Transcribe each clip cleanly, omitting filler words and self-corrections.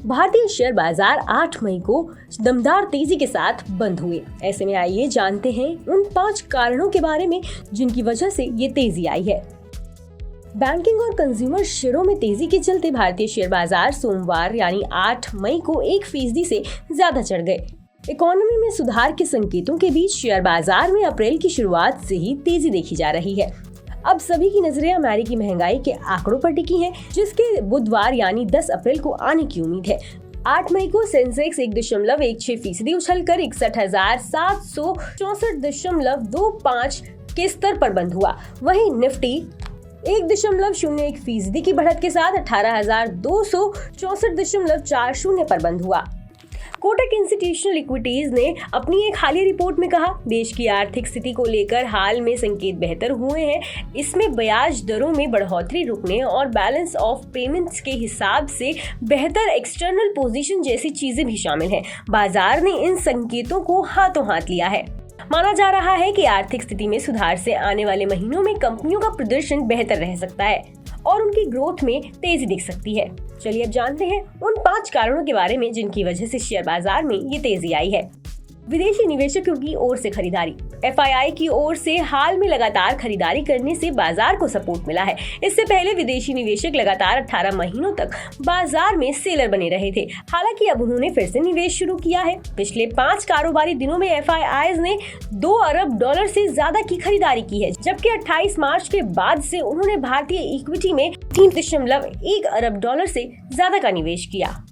भारतीय शेयर बाजार 8 मई को दमदार तेजी के साथ बंद हुए। ऐसे में आइए जानते हैं उन 5 कारणों के बारे में जिनकी वजह से ये तेजी आई है। बैंकिंग और कंज्यूमर शेयरों में तेजी के चलते भारतीय शेयर बाजार सोमवार यानी 8 मई को 1% से ज्यादा चढ़ गए। इकोनॉमी में सुधार के संकेतों के बीच शेयर बाजार में अप्रैल की शुरुआत से ही तेजी देखी जा रही है। अब सभी की नजरें अमेरिकी महंगाई के आंकड़ों पर टिकी हैं, जिसके बुधवार यानी 10 अप्रैल को आने की उम्मीद है। 8 मई को सेंसेक्स 1.16% उछलकर 61,764.25 के स्तर पर बंद हुआ। वहीं निफ्टी 1.01% की बढ़त के साथ 18,264.40 पर बंद हुआ। कोटक इंस्टीट्यूशनल इक्विटीज ने अपनी एक हालिया रिपोर्ट में कहा, देश की आर्थिक स्थिति को लेकर हाल में संकेत बेहतर हुए हैं। इसमें ब्याज दरों में बढ़ोतरी रुकने और बैलेंस ऑफ पेमेंट्स के हिसाब से बेहतर एक्सटर्नल पोजीशन जैसी चीजें भी शामिल हैं। बाजार ने इन संकेतों को हाथों हाथ लिया है। माना जा रहा है कि आर्थिक स्थिति में सुधार से आने वाले महीनों में कंपनियों का प्रदर्शन बेहतर रह सकता है और उनकी ग्रोथ में तेजी दिख सकती है। चलिए अब जानते हैं उन 5 कारणों के बारे में जिनकी वजह से शेयर बाजार में ये तेजी आई है। विदेशी निवेशकों की ओर से खरीदारी। FII की ओर से हाल में लगातार खरीदारी करने से बाजार को सपोर्ट मिला है। इससे पहले विदेशी निवेशक लगातार 18 महीनों तक बाजार में सेलर बने रहे थे। हालांकि अब उन्होंने फिर से निवेश शुरू किया है। पिछले 5 कारोबारी दिनों में FIIs ने $2 अरब से ज्यादा की खरीदारी की है, जबकि 28 मार्च के बाद से उन्होंने भारतीय इक्विटी में $3.1 अरब से ज्यादा का निवेश किया।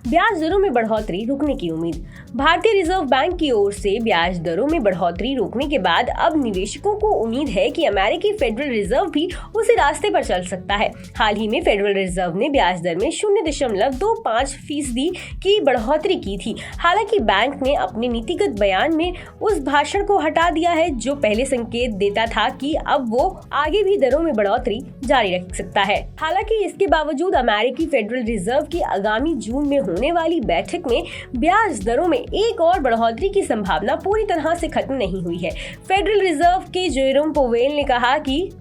ब्याज दरों में बढ़ोतरी रुकने की उम्मीद। भारतीय रिजर्व बैंक की ओर से ब्याज दरों में बढ़ोतरी रोकने के बाद अब निवेशकों को उम्मीद है कि अमेरिकी फेडरल रिजर्व भी उसी रास्ते पर चल सकता है। हाल ही में फेडरल रिजर्व ने ब्याज दर में 0.25% की बढ़ोतरी की थी। हालांकि बैंक ने अपने नीतिगत बयान में उस भाषण को हटा दिया है जो पहले संकेत देता था कि अब वो आगे भी दरों में बढ़ोतरी जारी रख सकता है। हालांकि इसके बावजूद अमेरिकी फेडरल रिजर्व की आगामी जून में होने वाली बैठक में ब्याज दरों में एक और बढ़ोतरी की संभावना पूरी तरह से खत्म नहीं हुई है। फेडरल रिजर्व के जेरोम पोवेल ने कहा कि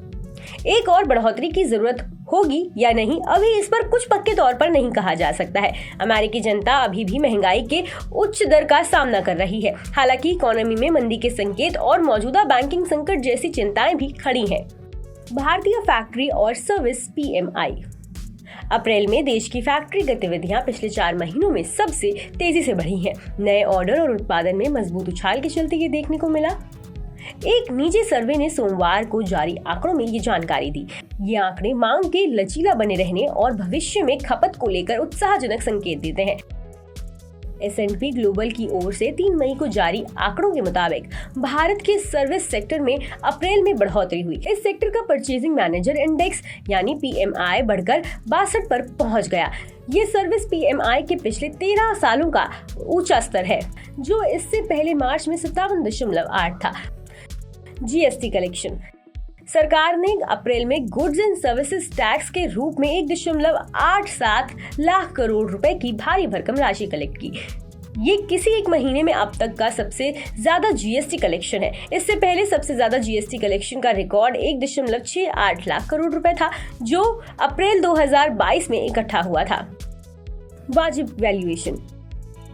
एक और बढ़ोतरी की जरूरत होगी या नहीं, अभी इस पर कुछ पक्के तौर पर नहीं कहा जा सकता है। अमेरिकी जनता अभी भी महंगाई के उच्च दर का सामना कर रही है। हालांकि इकोनॉमी में मंदी के संकेत और मौजूदा बैंकिंग संकट जैसी चिंताएं भी खड़ी हैं। भारतीय फैक्ट्री और सर्विस PMI। अप्रैल में देश की फैक्ट्री गतिविधियां पिछले 4 महीनों में सबसे तेजी से बढ़ी हैं। नए ऑर्डर और उत्पादन में मजबूत उछाल के चलते ये देखने को मिला। एक निजी सर्वे ने सोमवार को जारी आंकड़ों में ये जानकारी दी। ये आंकड़े मांग के लचीला बने रहने और भविष्य में खपत को लेकर उत्साहजनक संकेत देते हैं। S&P ग्लोबल की ओर से 3 मई को जारी आंकड़ों के मुताबिक भारत के सर्विस सेक्टर में अप्रैल में बढ़ोतरी हुई। इस सेक्टर का परचेजिंग मैनेजर इंडेक्स यानी PMI बढ़कर 62 पर पहुंच गया। ये सर्विस PMI के पिछले 13 सालों का ऊंचा स्तर है, जो इससे पहले मार्च में 57.8 था। GST collection. सरकार ने अप्रैल में गुड्स एंड सर्विसेज टैक्स के रूप में 1.87 लाख करोड़ रुपए की भारी भरकम राशि कलेक्ट की। ये किसी एक महीने में अब तक का सबसे ज्यादा GST कलेक्शन है। इससे पहले सबसे ज्यादा GST कलेक्शन का रिकॉर्ड 1.68 लाख करोड़ रुपए था, जो अप्रैल 2022 में इकट्ठा हुआ था। वाजिब वैल्यूएशन।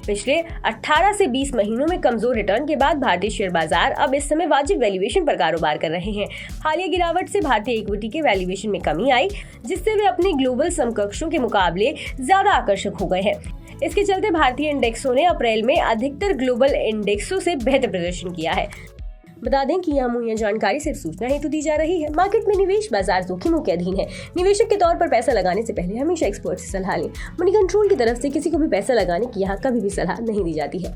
पिछले 18 से 20 महीनों में कमजोर रिटर्न के बाद भारतीय शेयर बाजार अब इस समय वाजिब वैल्यूएशन पर कारोबार कर रहे हैं। हालिया गिरावट से भारतीय इक्विटी के वैल्यूएशन में कमी आई, जिससे वे अपने ग्लोबल समकक्षों के मुकाबले ज्यादा आकर्षक हो गए हैं। इसके चलते भारतीय इंडेक्सों ने अप्रैल में अधिकतर ग्लोबल इंडेक्सों से बेहतर प्रदर्शन किया है। बता दें कि यह मुहैया जानकारी सिर्फ सूचना हेतु दी जा रही है। मार्केट में निवेश बाजार जोखिमों के अधीन है। निवेशक के तौर पर पैसा लगाने से पहले हमेशा एक्सपर्ट से सलाह लें। मनी कंट्रोल की तरफ से किसी को भी पैसा लगाने की यहाँ कभी भी सलाह नहीं दी जाती है।